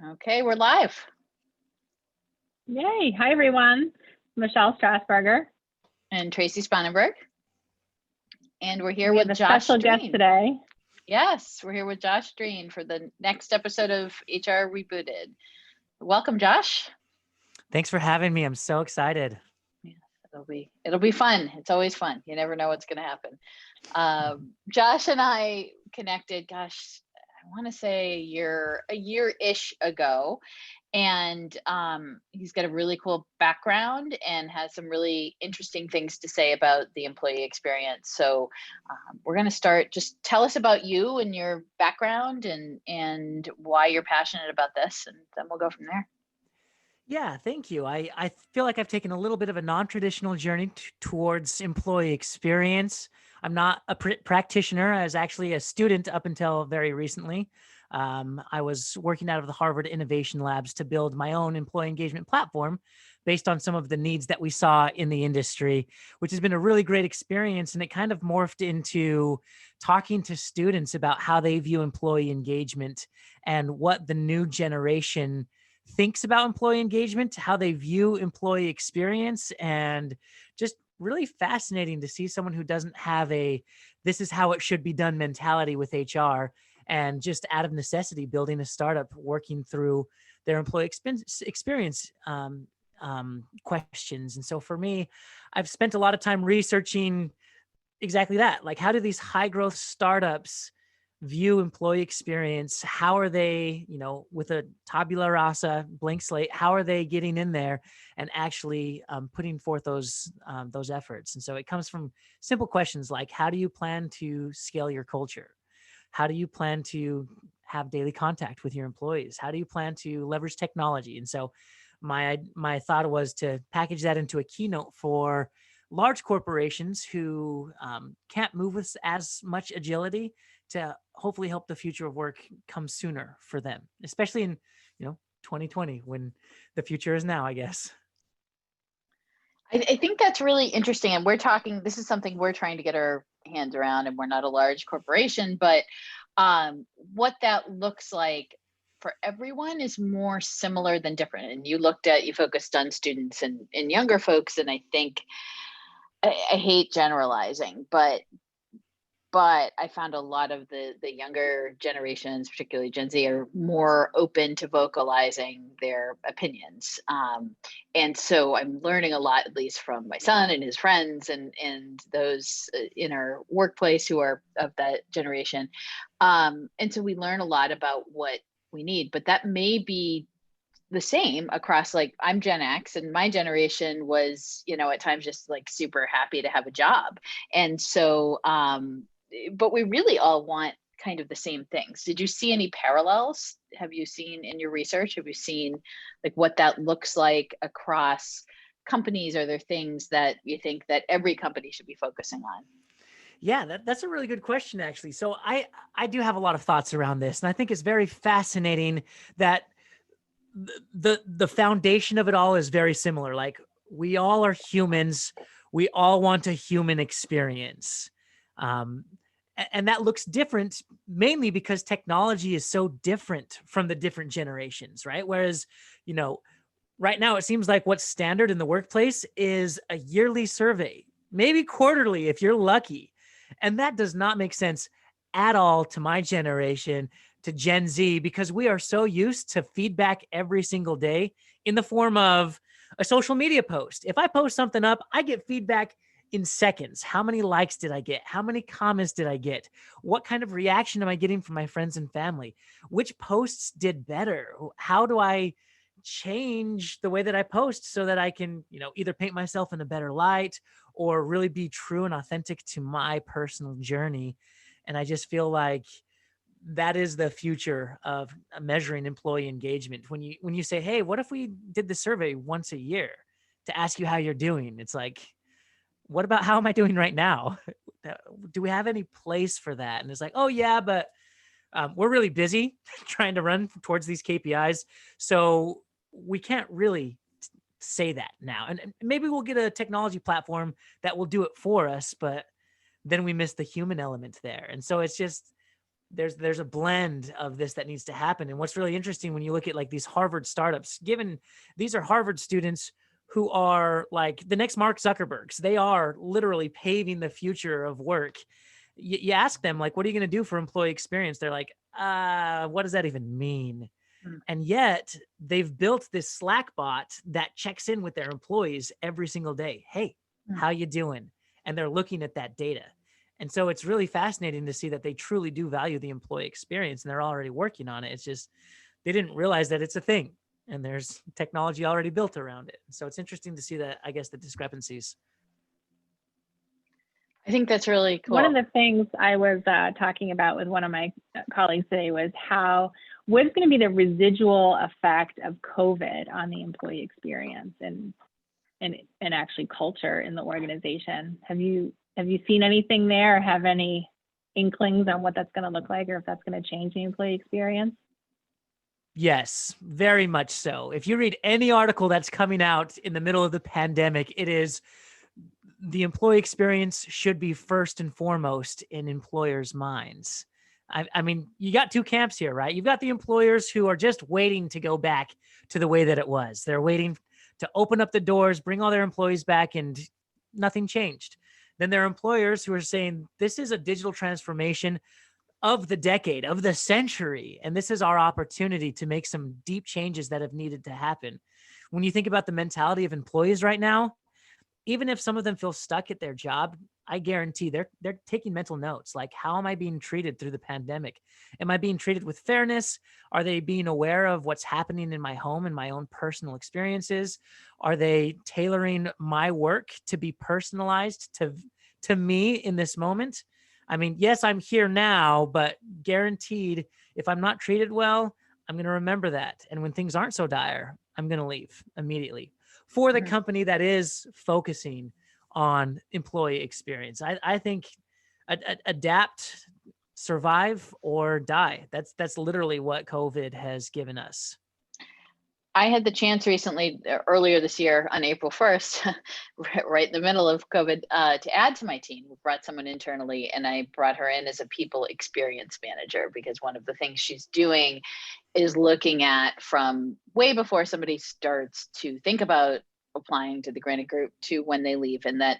Okay, we're live. Yay. Hi, everyone. Michelle Strasburger. And Tracy Spanenberg. And we're here We have with a Josh special guest Drean. today. Yes, we're here with Josh Drean for the next episode of HR Rebooted. Welcome, Josh. Thanks for having me. I'm so excited. Yeah, it'll be fun. It's always fun. You never know what's going to happen. Josh and I connected, gosh, I want to say a year-ish ago. And he's got a really cool background and has some really interesting things to say about the employee experience. So we're going to start. Just tell us about you and your background and why you're passionate about this, and then we'll go from there. Yeah, thank you. I feel like I've taken a little bit of a non-traditional journey towards employee experience. I'm not a practitioner. I was actually a student up until very recently. I was working out of the Harvard Innovation Labs to build my own employee engagement platform based on some of the needs that we saw in the industry, which has been a really great experience. And it kind of morphed into talking to students about how they view employee engagement and what the new generation thinks about employee engagement, how they view employee experience, and just really fascinating to see someone who doesn't have a this is how it should be done mentality with HR, and just out of necessity building a startup working through their employee experience questions. And so for me, I've spent a lot of time researching exactly that. Like, how do these high growth startups view employee experience? How are they, with a tabula rasa, blank slate, how are they getting in there and actually putting forth those efforts? And so it comes from simple questions like, how do you plan to scale your culture? How do you plan to have daily contact with your employees? How do you plan to leverage technology? And so my thought was to package that into a keynote for large corporations who can't move with as much agility, to hopefully help the future of work come sooner for them, especially in 2020, when the future is now, I guess. I think that's really interesting. And this is something we're trying to get our hands around, and we're not a large corporation, but what that looks like for everyone is more similar than different. And you focused on students and younger folks. And I think, I hate generalizing, but I found a lot of the younger generations, particularly Gen Z, are more open to vocalizing their opinions. And so I'm learning a lot, at least from my son and his friends and those in our workplace who are of that generation. And so we learn a lot about what we need, but that may be the same across, like, I'm Gen X, and my generation was, at times just like super happy to have a job. And so, but we really all want kind of the same things. Did you see any parallels? Have you seen in your research, like what that looks like across companies? Are there things that you think that every company should be focusing on? Yeah, that's a really good question, actually. So I do have a lot of thoughts around this, and I think it's very fascinating that the foundation of it all is very similar. Like, we all are humans. We all want a human experience. And that looks different mainly because technology is so different from the different generations, right? Whereas, right now it seems like what's standard in the workplace is a yearly survey, maybe quarterly if you're lucky. And that does not make sense at all to my generation, to Gen Z, because we are so used to feedback every single day in the form of a social media post. If I post something up, I get feedback in seconds. How many likes did I get? How many comments did I get? What kind of reaction am I getting from my friends and family? Which posts did better? How do I change the way that I post so that I can, either paint myself in a better light or really be true and authentic to my personal journey? And I just feel like that is the future of measuring employee engagement. When you say, hey, what if we did the survey once a year to ask you how you're doing? It's like, what about how am I doing right now? Do we have any place for that? And it's like, oh yeah, but we're really busy trying to run towards these KPIs. So we can't really say that now. And maybe we'll get a technology platform that will do it for us, but then we miss the human element there. And so it's just, there's a blend of this that needs to happen. And what's really interesting when you look at like these Harvard startups, given these are Harvard students who are like the next Mark Zuckerbergs, they are literally paving the future of work. You ask them like, what are you going to do for employee experience? They're like, what does that even mean? And yet they've built this Slack bot that checks in with their employees every single day. Hey, how you doing? And they're looking at that data. And so it's really fascinating to see that they truly do value the employee experience and they're already working on it. It's just, they didn't realize that it's a thing and there's technology already built around it. So it's interesting to see that, I guess, the discrepancies. I think that's really cool. One of the things I was talking about with one of my colleagues today was what's going to be the residual effect of COVID on the employee experience and actually culture in the organization. Have you seen anything there, or have any inklings on what that's going to look like, or if that's going to change the employee experience? Yes, very much so. If you read any article that's coming out in the middle of the pandemic, it is the employee experience should be first and foremost in employers' minds. I mean, you got two camps here, right? You've got the employers who are just waiting to go back to the way that it was. They're waiting to open up the doors, bring all their employees back, and nothing changed. Then there are employers who are saying, this is a digital transformation of the decade, of the century, and this is our opportunity to make some deep changes that have needed to happen. When you think about the mentality of employees right now, even if some of them feel stuck at their job, I guarantee they're taking mental notes. Like, how am I being treated through the pandemic? Am I being treated with fairness? Are they being aware of what's happening in my home and my own personal experiences? Are they tailoring my work to be personalized to me in this moment? I mean, yes, I'm here now, but guaranteed, if I'm not treated well, I'm going to remember that. And when things aren't so dire, I'm going to leave immediately for the company that is focusing on employee experience. I think adapt, survive, or die. That's literally what COVID has given us. I had the chance recently, earlier this year on April 1st, right in the middle of COVID, to add to my team. We brought someone internally and I brought her in as a people experience manager, because one of the things she's doing is looking at, from way before somebody starts to think about applying to the granted group to when they leave, and that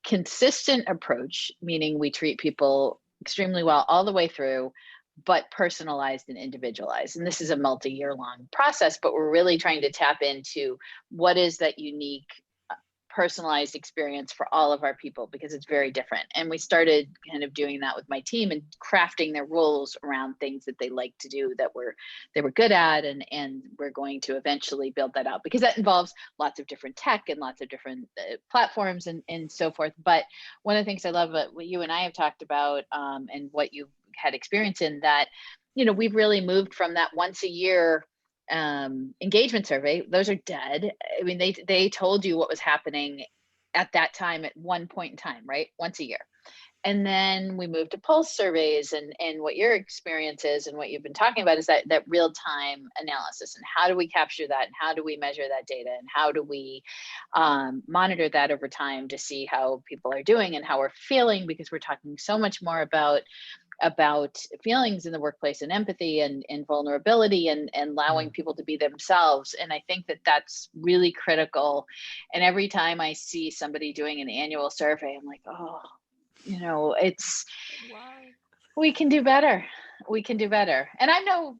consistent approach, meaning we treat people extremely well all the way through, but personalized and individualized. And this is a multi-year long process, but we're really trying to tap into what is that unique personalized experience for all of our people, because it's very different. And we started kind of doing that with my team and crafting their roles around things that they like to do, that they were good at, and we're going to eventually build that out, because that involves lots of different tech and lots of different platforms and so forth. But one of the things I love about what you and I have talked about, and what you've had experience in, that, we've really moved from that once a year engagement survey. Those are dead. I mean, they told you what was happening at that time at one point in time, right? Once a year. And then we moved to pulse surveys, and what your experience is and what you've been talking about is that real-time analysis, and how do we capture that, and how do we measure that data, and how do we monitor that over time to see how people are doing and how we're feeling, because we're talking so much more about feelings in the workplace, and empathy and vulnerability, and allowing people to be themselves. And I think that that's really critical. And every time I see somebody doing an annual survey, I'm like, oh, it's, we can do better. We can do better. And I know,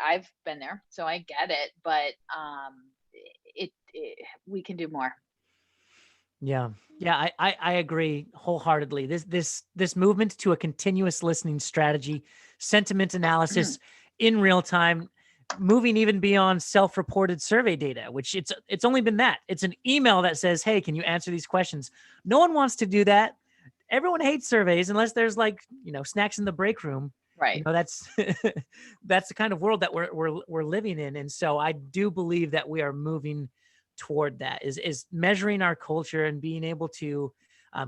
I've been there, so I get it, but we can do more. Yeah. I agree wholeheartedly. This movement to a continuous listening strategy, sentiment analysis in real time, moving even beyond self-reported survey data, which it's only been that. It's an email that says, hey, can you answer these questions? No one wants to do that. Everyone hates surveys unless there's snacks in the break room. Right. That's that's the kind of world that we're living in. And so I do believe that we are moving toward that, is measuring our culture and being able to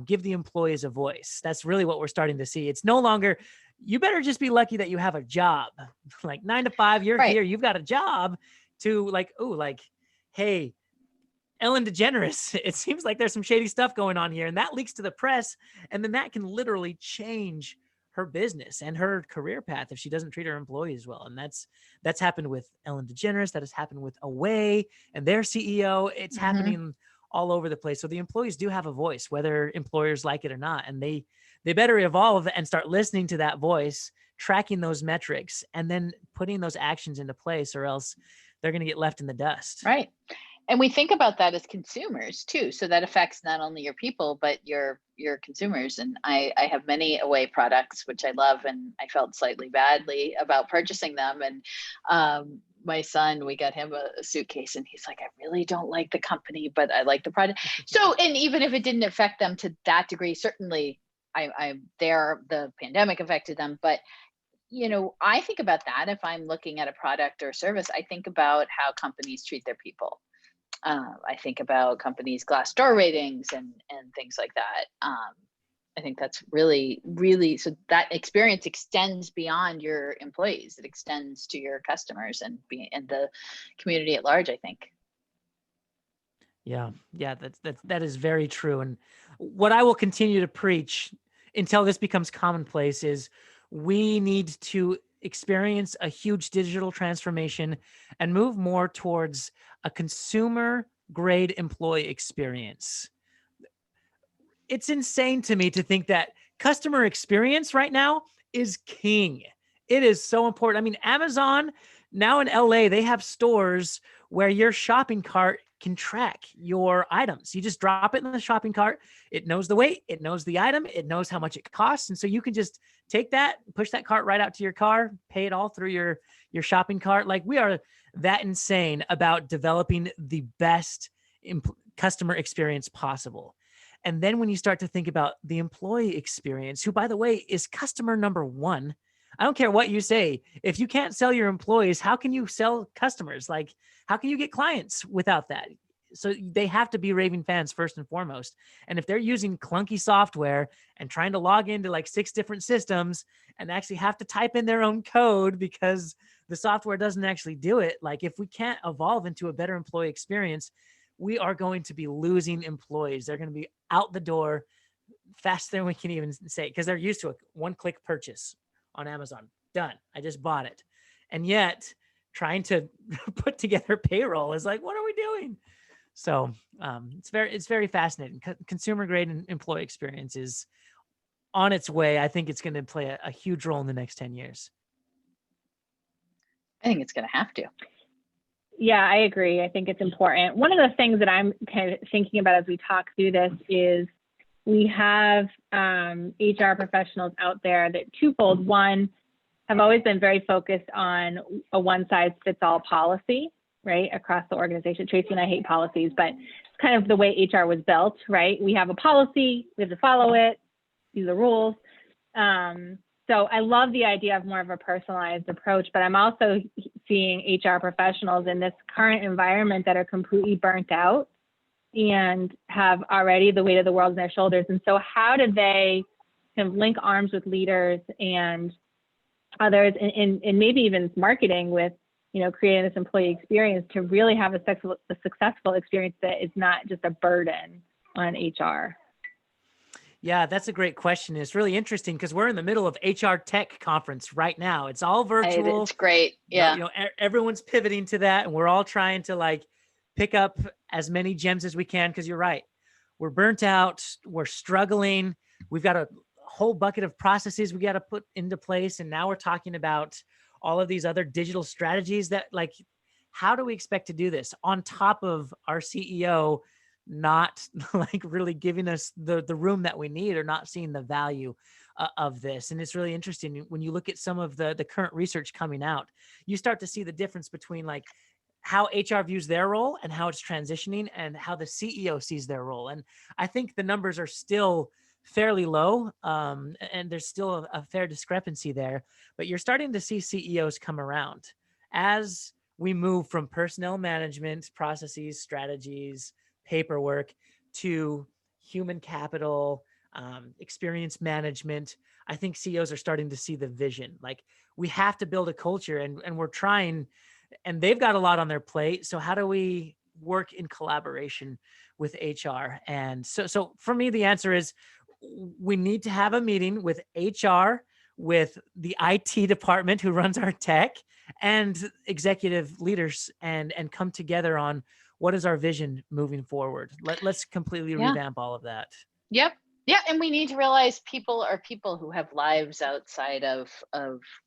give the employees a voice. That's really what we're starting to see. It's no longer, you better just be lucky that you have a job, like 9 to 5, you're right. here, you've got a job, to hey, Ellen DeGeneres, it seems like there's some shady stuff going on here, and that leaks to the press, and then that can literally change her business and her career path if she doesn't treat her employees well. And that's happened with Ellen DeGeneres. That has happened with Away and their CEO. It's happening all over the place. So the employees do have a voice, whether employers like it or not. And they better evolve and start listening to that voice, tracking those metrics, and then putting those actions into place, or else they're going to get left in the dust. Right. And we think about that as consumers too. So that affects not only your people, but your consumers. And I have many Away products, which I love, and I felt slightly badly about purchasing them. And my son, we got him a suitcase, and he's like, I really don't like the company, but I like the product. So, and even if it didn't affect them to that degree, certainly the pandemic affected them, but I think about that. If I'm looking at a product or service, I think about how companies treat their people. I think about companies' Glassdoor ratings and things like that. I think that's really, really, so that experience extends beyond your employees. It extends to your customers and the community at large, I think. Yeah, that is very true. And what I will continue to preach until this becomes commonplace is we need to experience a huge digital transformation and move more towards a consumer grade employee experience. It's insane to me to think that customer experience right now is king. It is so important. I mean, Amazon now in LA, they have stores where your shopping cart can track your items. You just drop it in the shopping cart. It knows the weight. It knows the item. It knows how much it costs. And so you can just take that, push that cart right out to your car, pay it all through your shopping cart. Like, we are that insane about developing the best customer experience possible. And then when you start to think about the employee experience, who, by the way, is customer number one, I don't care what you say. If you can't sell your employees, how can you sell customers? Like, how can you get clients without that? So they have to be raving fans first and foremost. And if they're using clunky software and trying to log into like 6 different systems and actually have to type in their own code because the software doesn't actually do it, like, if we can't evolve into a better employee experience, we are going to be losing employees. They're going to be out the door faster than we can even say, because they're used to a one-click purchase on Amazon. Done. I just bought it. And yet trying to put together payroll is like, what are we doing? So it's very fascinating. Consumer grade and employee experience is on its way. I think it's going to play a huge role in the next 10 years. I think it's going to have to. Yeah, I agree. I think it's important. One of the things that I'm kind of thinking about as we talk through this is we have HR professionals out there that twofold. One, have always been very focused on a one-size-fits-all policy, right, across the organization. Tracy and I hate policies, but it's kind of the way HR was built, right? We have a policy, we have to follow it, these are the rules. So I love the idea of more of a personalized approach, but I'm also seeing HR professionals in this current environment that are completely burnt out and have already the weight of the world on their shoulders. And so how do they kind of link arms with leaders and others and maybe even marketing with, creating this employee experience to really have a successful experience that is not just a burden on HR? Yeah, that's a great question. It's really interesting because we're in the middle of HR Tech Conference right now. It's all virtual. It's great. Yeah. Everyone's pivoting to that, and we're all trying to like pick up as many gems as we can, because you're right. We're burnt out. We're struggling. We've got a whole bucket of processes we got to put into place. And now we're talking about all of these other digital strategies that, like, how do we expect to do this on top of our CEO not like really giving us the room that we need, or not seeing the value of this? And it's really interesting when you look at some of the current research coming out, you start to see the difference between like how HR views their role and how it's transitioning, and how the CEO sees their role. And I think the numbers are still fairly low, and there's still a fair discrepancy there, but you're starting to see CEOs come around as we move from personnel management, processes, strategies, paperwork to human capital, experience management. I think CEOs are starting to see the vision. Like, we have to build a culture, and we're trying, and they've got a lot on their plate. So how do we work in collaboration with HR? And so for me, the answer is we need to have a meeting with HR, with the IT department who runs our tech and executive leaders and come together on what is our vision moving forward. Let's completely Yeah. revamp all of that. Yep. Yeah, and we need to realize people are people who have lives outside of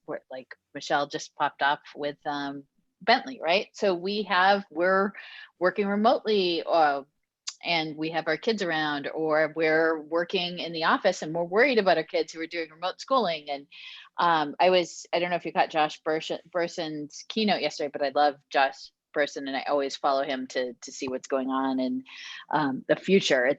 where, like Michelle just popped up with Bentley, right? So we're working remotely, and we have our kids around, or we're working in the office and we're worried about our kids who are doing remote schooling. And I don't know if you caught Josh Burson's keynote yesterday, but I love Josh Burson and I always follow him to see what's going on in the future. I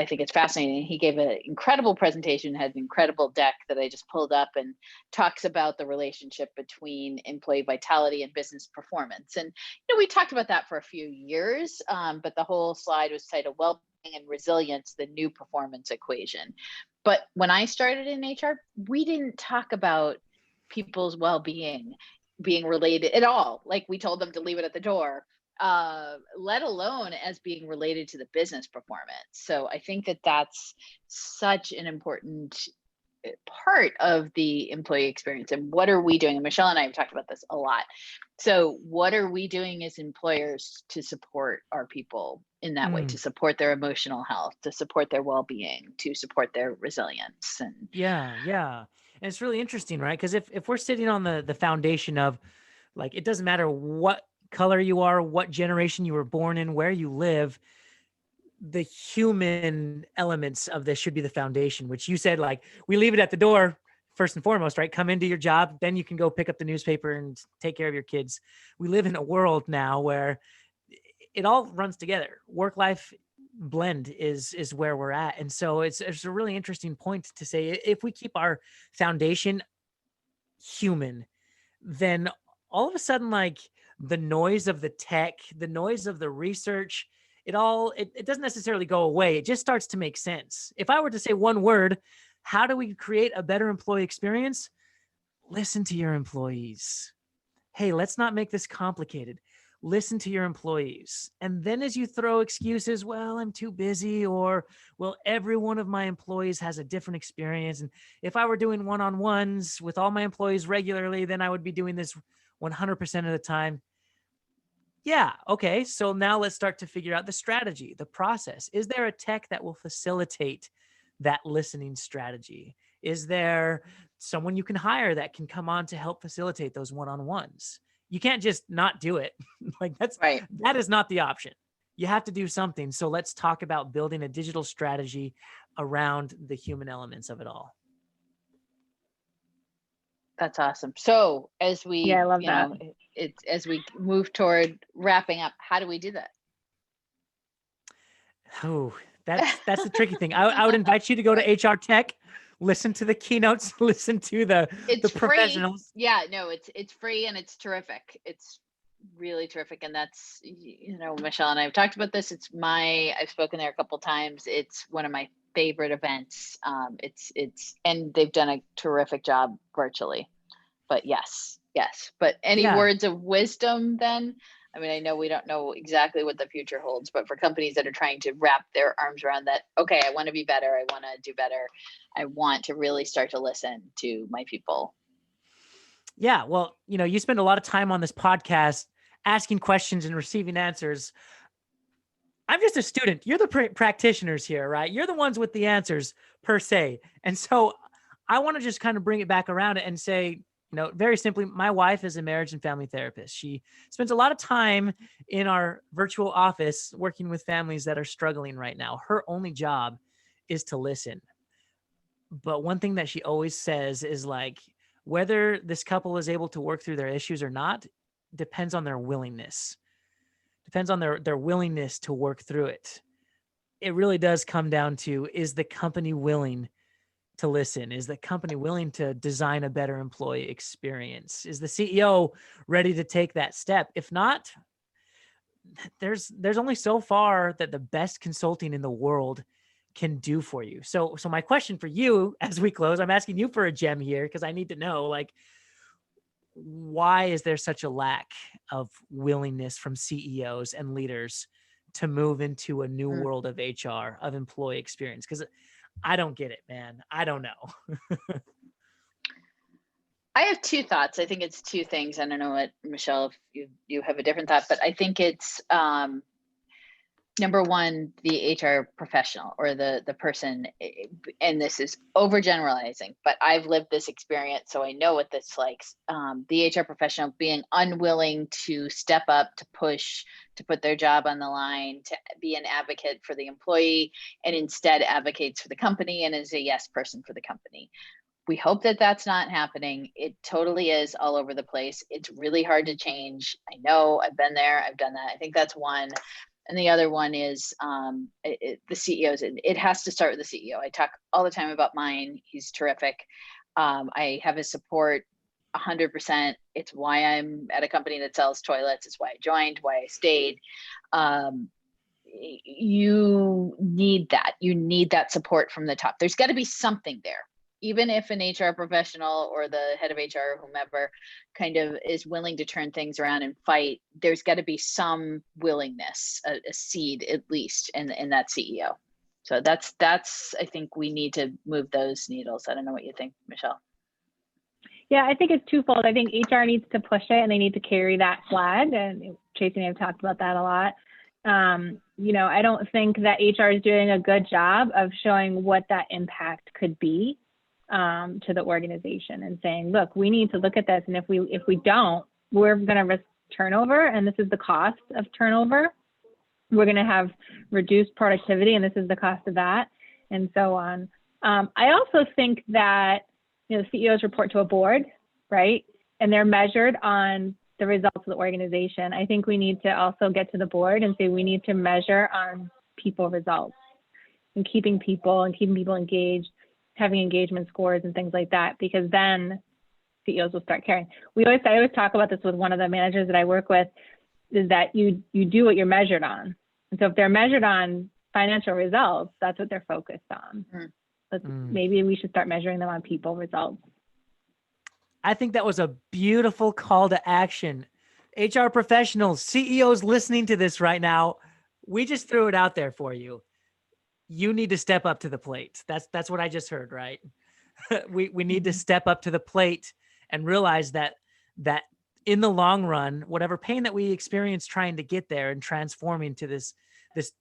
think it's fascinating. He gave an incredible presentation, had an incredible deck that I just pulled up, and talks about the relationship between employee vitality and business performance. And we talked about that for a few years, but the whole slide was titled "Well-being and Resilience: The New Performance Equation." But when I started in HR, we didn't talk about people's well-being being related at all. Like, we told them to leave it at the door, let alone as being related to the business performance. So I think that that's such an important part of the employee experience. And what are we doing? And Michelle and I have talked about this a lot. So what are we doing as employers to support our people in that way, to support their emotional health, to support their well-being, to support their resilience? And yeah. And it's really interesting, right? Because if we're sitting on the foundation of, like, it doesn't matter what color you are, what generation you were born in, where you live, the human elements of this should be the foundation, which you said, like, we leave it at the door first and foremost, right? Come into your job, then you can go pick up the newspaper and take care of your kids. We live in a world now where it all runs together. Work-life blend is where we're at. And so it's a really interesting point to say, if we keep our foundation human, then all of a sudden, like, the noise of the tech, the noise of the research, it doesn't necessarily go away. It just starts to make sense. If I were to say one word, how do we create a better employee experience? Listen to your employees. Hey, let's not make this complicated. Listen to your employees. And then as you throw excuses, well, I'm too busy, or, well, every one of my employees has a different experience. And if I were doing one-on-ones with all my employees regularly, then I would be doing this 100% of the time. Yeah, okay. So now let's start to figure out the strategy, the process. Is there a tech that will facilitate that listening strategy? Is there someone you can hire that can come on to help facilitate those one-on-ones? You can't just not do it. Like, right. that is not the option. You have to do something. So let's talk about building a digital strategy around the human elements of it all. That's awesome. So as we, I love that. As we move toward wrapping up, how do we do that? Oh, that's the tricky thing. I would invite you to go to HR Tech, listen to the keynotes, listen to the professionals. Free. Yeah, no, it's free and it's terrific. It's really terrific. And that's, Michelle and I have talked about this. I've spoken there a couple times. It's one of my favorite events. And they've done a terrific job virtually. But yes. But any words of wisdom then? I mean, I know we don't know exactly what the future holds, but for companies that are trying to wrap their arms around that, okay, I want to be better, I want to do better, I want to really start to listen to my people. Yeah, well, you spend a lot of time on this podcast asking questions and receiving answers. I'm just a student. You're the practitioners here, right? You're the ones with the answers per se. And so I want to just kind of bring it back around and say, very simply, my wife is a marriage and family therapist. She spends a lot of time in our virtual office working with families that are struggling right now. Her only job is to listen. But one thing that she always says is, like, whether this couple is able to work through their issues or not depends on their willingness. Depends on their willingness to work through it. It really does come down to, is the company willing to listen? Is the company willing to design a better employee experience? Is the CEO ready to take that step? If not, there's only so far that the best consulting in the world can do for you. So my question for you as we close, I'm asking you for a gem here, because I need to know, like, why is there such a lack of willingness from CEOs and leaders to move into a new world of HR, of employee experience? Because I don't get it, man. I don't know. I have two thoughts. I think it's two things. I don't know what, Michelle, if you have a different thought, but I think it's number one, the HR professional or the person, and this is overgeneralizing, but I've lived this experience, so I know what this like. The HR professional being unwilling to step up, to push, to put their job on the line, to be an advocate for the employee, and instead advocates for the company and is a yes person for the company. We hope that that's not happening. It totally is all over the place. It's really hard to change. I know, I've been there, I've done that. I think that's one. And the other one is the CEOs. It has to start with the CEO. I talk all the time about mine. He's terrific. I have his support 100%. It's why I'm at a company that sells toilets. It's why I joined, why I stayed. You need that. You need that support from the top. There's got to be something there. Even if an HR professional or the head of HR or whomever kind of is willing to turn things around and fight, there's got to be some willingness, a seed at least in that CEO. So that's, I think we need to move those needles. I don't know what you think, Michelle. Yeah, I think it's twofold. I think HR needs to push it and they need to carry that flag. And Tracy and I have talked about that a lot. I don't think that HR is doing a good job of showing what that impact could be to the organization and saying, look, we need to look at this. And if we don't, we're going to risk turnover. And this is the cost of turnover. We're going to have reduced productivity. And this is the cost of that, and so on. I also think that, CEOs report to a board, right? And they're measured on the results of the organization. I think we need to also get to the board and say we need to measure on people results and keeping people engaged, having engagement scores and things like that, because then CEOs will start caring. I always talk about this with one of the managers that I work with, is that you do what you're measured on. And so if they're measured on financial results, that's what they're focused on. But maybe we should start measuring them on people results. I think that was a beautiful call to action. HR professionals, CEOs listening to this right now, we just threw it out there for you. You need to step up to the plate. That's what I just heard, right? We need to step up to the plate and realize that in the long run, whatever pain that we experience trying to get there and transforming to this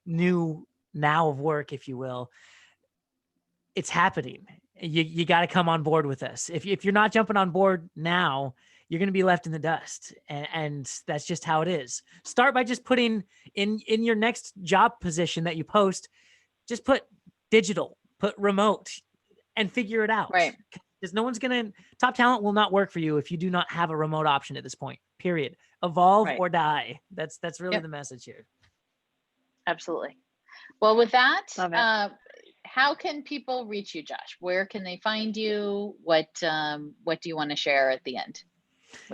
new now of work, if you will, it's happening. You got to come on board with us. If you're not jumping on board now, you're going to be left in the dust. And that's just how it is. Start by just putting in your next job position that you post, just put digital, put remote, and figure it out. Right. Because top talent will not work for you if you do not have a remote option at this point, period. Evolve or die. That's really the message here. Absolutely. Well, with that, how can people reach you, Josh? Where can they find you? What do you want to share at the end?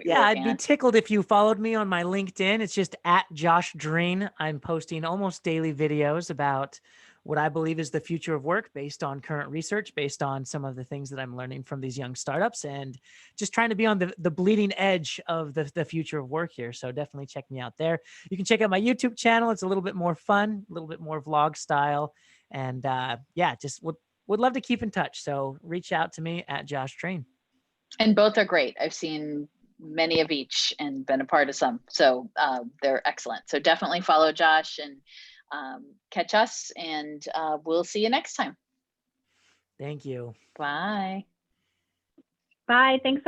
I'd be tickled if you followed me on my LinkedIn. It's just @JoshDrean. I'm posting almost daily videos about what I believe is the future of work based on current research, based on some of the things that I'm learning from these young startups, and just trying to be on the bleeding edge of the future of work here. So definitely check me out there. You can check out my YouTube channel. It's a little bit more fun, a little bit more vlog style. And just would love to keep in touch. So reach out to me @JoshDrean. And both are great. I've seen many of each and been a part of some. So they're excellent. So definitely follow Josh and catch us, and we'll see you next time. Thank you. Bye. Bye. Thanks.